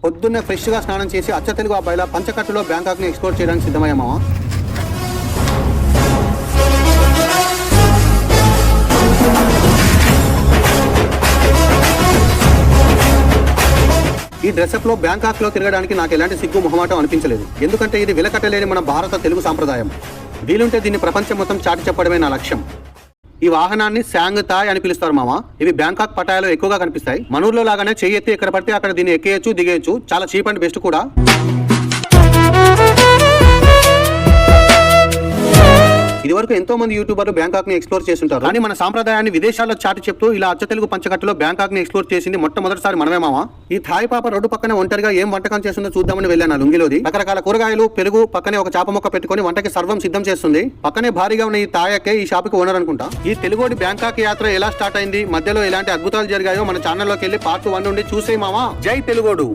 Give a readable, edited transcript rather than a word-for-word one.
పొద్దున్నే ఫ్రెష్గా స్నానం చేసి అచ్చ తెలుగు అబ్బాయిల పంచకట్టులో బ్యాంకాక్ని ఎక్స్ప్లోర్ చేయడానికి సిద్ధమయ్యామా? ఈ డ్రెస్అప్లో బ్యాంకాక్లో తిరగడానికి నాకు ఎలాంటి సిగ్గు మొహమాటం అనిపించలేదు. ఎందుకంటే ఇది వెలకట్టలేని మన భారత తెలుగు సాంప్రదాయం. వీలుంటే దీన్ని ప్రపంచం మొత్తం చాటి చెప్పడమే నా లక్ష్యం. ఈ వాహనాన్ని శాంగ్ తాయ్ అని పిలుస్తారు మామ. ఇవి బ్యాంకాక్ పటాయాలో ఎక్కువగా కనిపిస్తాయి. మనూర్లో లాగానే చెయ్యి ఎత్తి ఎక్కడ పడితే అక్కడ దీన్ని ఎక్కేయచ్చు, దిగేయచ్చు. చాలా చీప్ అండ్ బెస్ట్ కూడా. ఇదివరకు ఎంతో మంది యూట్యూబర్లు బ్యాంకాక్ ని ఎక్స్ప్లోర్ చేస్తుంటారు. కానీ మన సాంప్రదాయాన్ని విదేశాల్లో చాటి చెప్తూ ఇలా అచ్చ తెలుగు పంచకట్టులో బ్యాంకాక్ ని ఎక్స్ప్లోర్ చేసింది మొట్టమొదటిసారి మనమే మామ. ఈ థాయ్ పాప రోడ్డు పక్కన ఒంటరిగా ఏం వంటకం చేస్తుందో చూద్దామని వెళ్ళాను. లుంగిలోది రకరకాల కూరగాయలు, పెరుగు, పక్కనే ఒక చాప మొక్క పెట్టుకుని వంటకి సర్వం సిద్ధం చేస్తుంది. పక్కనే భారీగా ఉన్న ఈ తాయకే ఈ షాపుకి ఓనర్ అనుకుంటా. ఈ తెలుగోడి బ్యాంకాక్ యాత్ర ఎలా స్టార్ట్ అయింది, మధ్యలో ఎలాంటి అద్భుతాలు జరిగాయో మన ఛానల్లోకి వెళ్ళి పార్ట్ 1 నుండి చూసే మామ. జై తెలుగోడు.